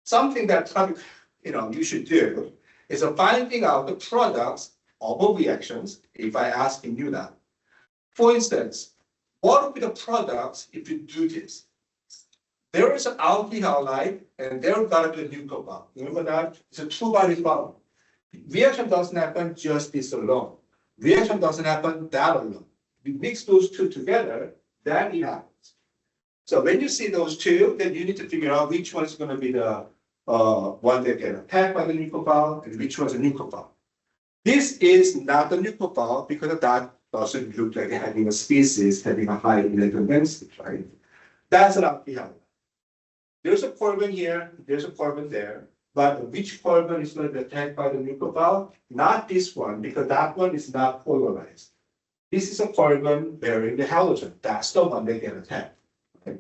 Something that probably, you should do is finding out the products of reactions if I asking you that. For instance, what would be the products if you do this? There is an alkyl halide and there got to be a new compound. Remember that? It's a two-body problem. Reaction doesn't happen just this alone. Reaction doesn't happen that alone. We mix those two together, then it happens. So when you see those two, then you need to figure out which one is going to be the one that get attacked by the nucleophile and which one's a nucleophile. This is not a nucleophile because that doesn't look like having a species having a high electron density, right? That's an alkyl. There's a carbon here, there's a carbon there, but which carbon is going to be attacked by the nucleophile? Not this one, because that one is not polarized. This is a carbon bearing the halogen. That's the one that get attacked. Okay?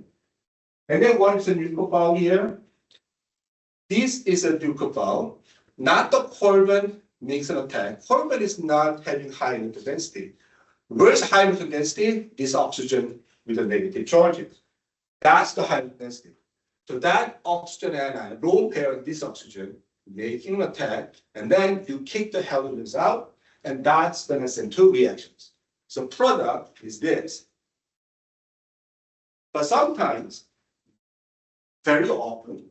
And then what is the nucleophile here? This is a nucleophile, not the carbon makes an attack. Carbon is not having high electron density. Where's high electron density? This oxygen with a negative charges. That's the high electron density. So that oxygen anion, lone pair of this oxygen, making an attack, and then you kick the halogens out, and that's the SN2 reactions. So product is this. But sometimes, very often,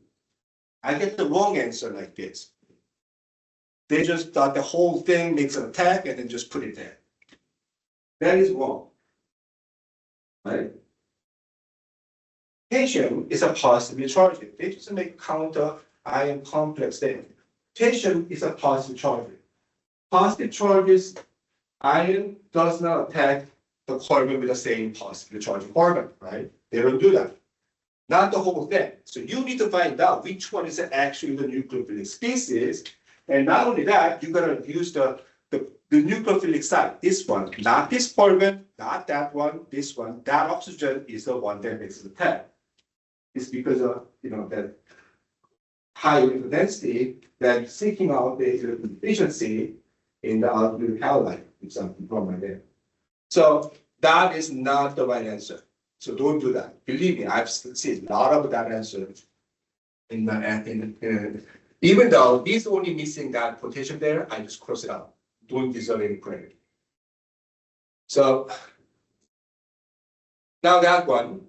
I get the wrong answer like this. They just thought the whole thing makes an attack and then just put it there. That is wrong. Right? Potassium is a positively charged. They just make counter ion complex there. Potassium is a positive charge. Positive charges, ion does not attack the carbon with the same positively charged carbon, right? They don't do that. Not the whole thing. So you need to find out which one is actually the nucleophilic species. And not only that, you're going to use the nucleophilic side, this one, not this carbon, not that one, this one. That oxygen is the one that makes the attack. It's because of that high electron density that seeking out the electron efficiency in the alkyl halide, with something wrong right there. So that is not the right answer. So don't do that. Believe me, I've seen a lot of that answer even though this only missing that potassium there, I just cross it out. Don't deserve any credit. So now that one,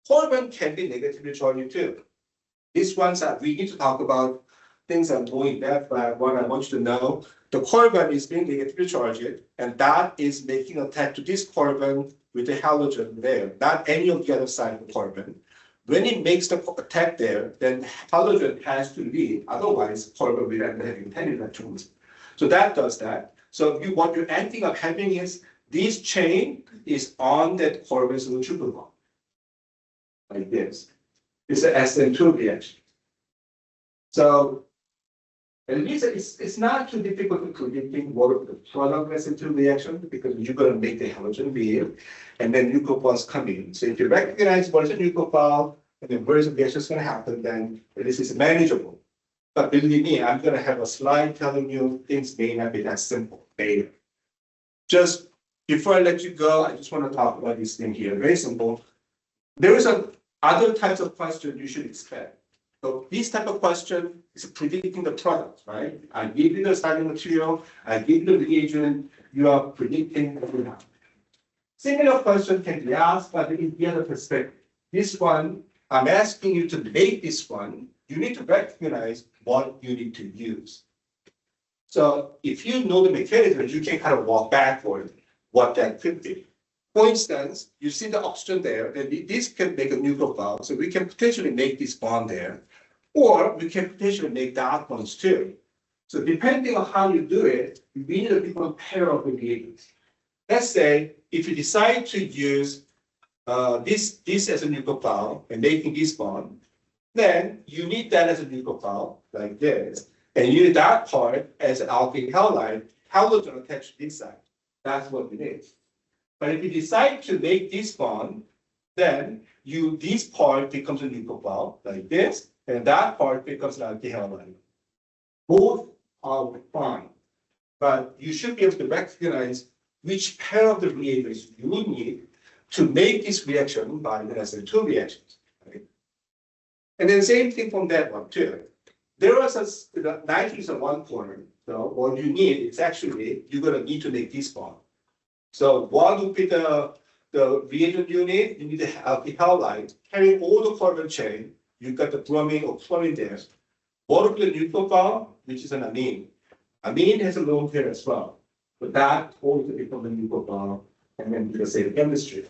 carbon can be negatively charged too. These ones that we need to talk about things I'm doing that, but what I want you to know, the carbon is being negatively charged, and that is making an attack to this carbon with the halogen there, not any of the other side of the carbon. When it makes the attack there, then halogen has to leave, otherwise carbon will end up having 10 electrons. So that does that. So what you're ending up having is this chain is on that carbon's triple bond. Like this. It's an SN2 reaction. So at least it's not too difficult to predicting what of the product of SN2 reaction because you're going to make the halogen leave and then nucleophiles come in. So if you recognize what is a nucleophile and then where is the reaction going to happen, then this is manageable. But believe me, I'm going to have a slide telling you things may not be that simple later. Just before I let you go, I just want to talk about this thing here. Very simple. There is other types of question you should expect. So this type of question is predicting the product, right? I give you the starting material, I give you the reagent, you are predicting what will happen. Similar question can be asked, but in the other perspective. This one, I'm asking you to make this one, you need to recognize what you need to use. So if you know the mechanism, you can kind of walk backward what that could be. For instance, you see the oxygen there, then this can make a nucleophile, so we can potentially make this bond there, or we can potentially make that ones too. So depending on how you do it, you need a different pair of reagents. Let's say if you decide to use this as a nucleophile and making this bond, then you need that as a nucleophile like this, and you need that part as an alkyl halide, halogen attached to this side. That's what we need. But if you decide to make this bond, then this part becomes a nucleophile like this, and that part becomes an alkyl halide. Both are fine, but you should be able to recognize which pair of the reagents you need to make this reaction by the SN2 reactions. Right? And then same thing from that one too. There was the nitrogen at one corner. So what you need is actually, you're gonna need to make this bond. So one would be the reagent unit, you need to have the halide carrying all the carbon chain. You've got the bromine or chlorine there. One would be the nucleophile, which is an amine. Amine has a lone pair as well. But that also become the nucleophile and then do the same chemistry.